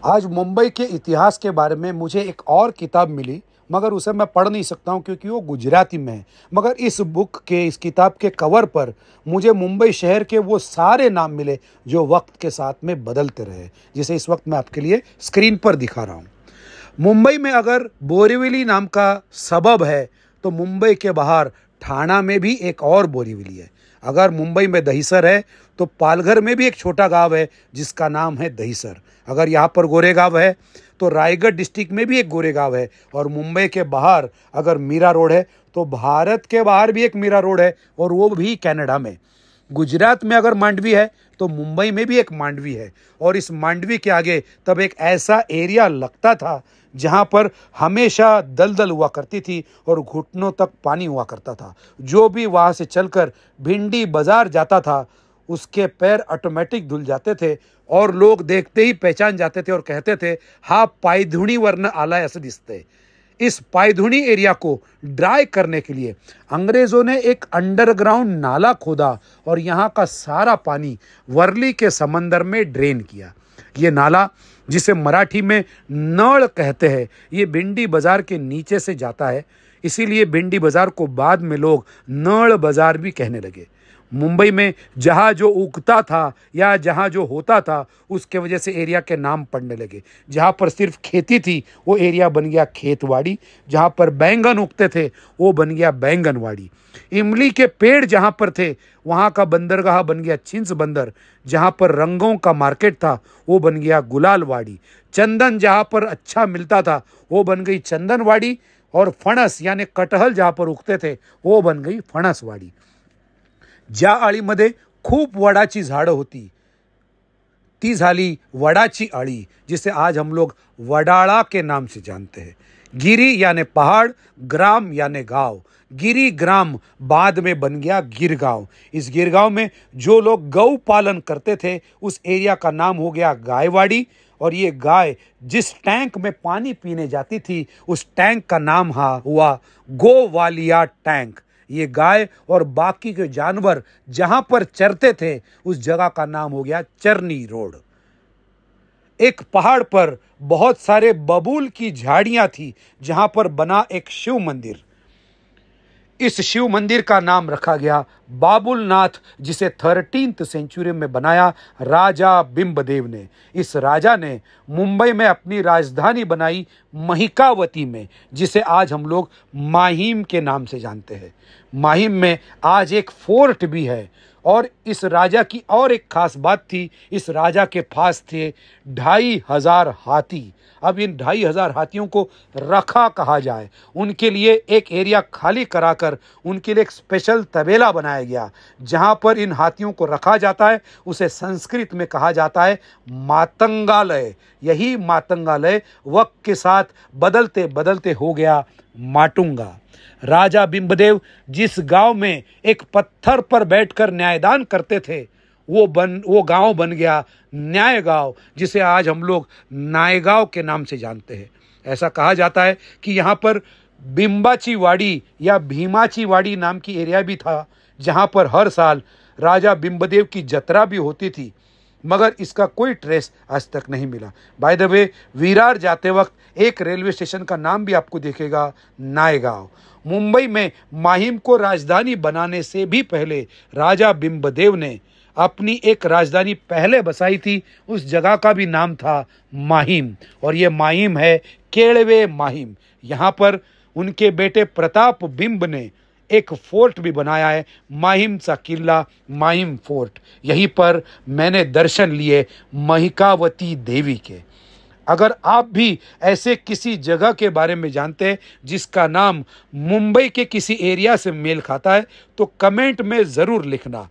आज मुंबई के इतिहास के बारे में मुझे एक और किताब मिली, मगर उसे मैं पढ़ नहीं सकता हूँ क्योंकि वो गुजराती में है। मगर इस किताब के कवर पर मुझे मुंबई शहर के वो सारे नाम मिले जो वक्त के साथ में बदलते रहे, जिसे इस वक्त मैं आपके लिए स्क्रीन पर दिखा रहा हूँ। मुंबई में अगर बोरीवली नाम का सबब है तो मुंबई के बाहर ठाणा में भी एक और बोरीवली है। अगर मुंबई में दहीसर है तो पालघर में भी एक छोटा गांव है जिसका नाम है दहीसर। अगर यहाँ पर गोरेगांव है तो रायगढ़ डिस्ट्रिक्ट में भी एक गोरेगांव है। और मुंबई के बाहर अगर मीरा रोड है तो भारत के बाहर भी एक मीरा रोड है, और वो भी कनाडा में। गुजरात में अगर मांडवी है तो मुंबई में भी एक मांडवी है। और इस मांडवी के आगे तब एक ऐसा एरिया लगता था जहाँ पर हमेशा दलदल हुआ करती थी और घुटनों तक पानी हुआ करता था। जो भी वहाँ से चलकर भिंडी बाजार जाता था उसके पैर ऑटोमेटिक धुल जाते थे, और लोग देखते ही पहचान जाते थे और कहते थे, हा पायधुणी वर्ण आला ऐसे दिखते। इस पायधुणी एरिया को ड्राई करने के लिए अंग्रेजों ने एक अंडरग्राउंड नाला खोदा और यहाँ का सारा पानी वर्ली के समंदर में ड्रेन किया। ये नाला, जिसे मराठी में नळ कहते हैं, ये भिंडी बाजार के नीचे से जाता है। इसीलिए भिंडी बाजार को बाद में लोग नळ बाजार भी कहने लगे। मुंबई में जहाँ जो उगता था या जहाँ जो होता था उसके वजह से एरिया के नाम पड़ने लगे। जहाँ पर सिर्फ खेती थी वो एरिया बन गया खेतवाड़ी, जहाँ पर बैंगन उगते थे वो बन गया बैंगनवाड़ी। इमली के पेड़ जहाँ पर थे वहाँ का बंदरगाह बन गया छिंस बंदर। जहाँ पर रंगों का मार्केट था वो बन गया गुलालवाड़ी। चंदन जहाँ पर अच्छा मिलता था वो बन गई चंदनवाड़ी। और फणस यानी कटहल जहाँ पर उगते थे वो बन गई फणसवाड़ी। ज्या आळीमध्ये खूप वडाची झाडं होती ती झाली वडाची आळी, जिसे आज हम लोग वडाळा के नाम से जानते हैं। गिरी यानी पहाड़, ग्राम यानी गांव। गिरी ग्राम बाद में बन गया गिरगांव। इस गिरगांव में जो लोग गौ पालन करते थे उस एरिया का नाम हो गया गायवाड़ी। और ये गाय जिस टैंक में पानी पीने जाती थी उस टैंक का नाम हुआ गोवालिया टैंक। ये गाय और बाकी के जानवर जहां पर चरते थे उस जगह का नाम हो गया चरनी रोड। एक पहाड़ पर बहुत सारे बबूल की झाड़ियां थी जहां पर बना एक शिव मंदिर। इस शिव मंदिर का नाम रखा गया बाबुलनाथ, जिसे 13th सेंचुरी में बनाया राजा बिंबदेव ने। इस राजा ने मुंबई में अपनी राजधानी बनाई महिकावती में, जिसे आज हम लोग माहिम के नाम से जानते हैं। माहिम में आज एक फोर्ट भी है। और इस राजा की और एक खास बात थी, इस राजा के पास थे 2500 हाथी। अब इन 2500 हाथियों को रखा कहा जाए, उनके लिए एक एरिया खाली कराकर उनके लिए एक स्पेशल तबेला बनाया गया जहां पर इन हाथियों को रखा जाता है। उसे संस्कृत में कहा जाता है मातंगालय। यही मातंगालय वक्त के साथ बदलते बदलते हो गया माटुंगा। राजा बिंबदेव जिस गांव में एक पत्थर पर बैठकर न्यायदान करते थे वो गांव बन गया न्याय गांव, जिसे आज हम लोग नायगांव के नाम से जानते हैं। ऐसा कहा जाता है कि यहाँ पर बिंबाची वाड़ी या भीमाची वाड़ी नाम की एरिया भी था जहाँ पर हर साल राजा बिंबदेव की जत्रा भी होती थी, मगर इसका कोई ट्रेस आज तक नहीं मिला। बाय द वे, विरार जाते वक्त एक रेलवे स्टेशन का नाम भी आपको दिखेगा नायगांव। मुंबई में माहिम को राजधानी बनाने से भी पहले राजा बिंबदेव ने अपनी एक राजधानी पहले बसाई थी। उस जगह का भी नाम था माहिम, और ये माहिम है केळवे माहिम। यहाँ पर उनके बेटे प्रताप बिंब ने एक फोर्ट भी बनाया है, माहिम सा किला, माहिम फोर्ट। यहीं पर मैंने दर्शन लिए महिकावती देवी के। अगर आप भी ऐसे किसी जगह के बारे में जानते हैं जिसका नाम मुंबई के किसी एरिया से मेल खाता है तो कमेंट में ज़रूर लिखना।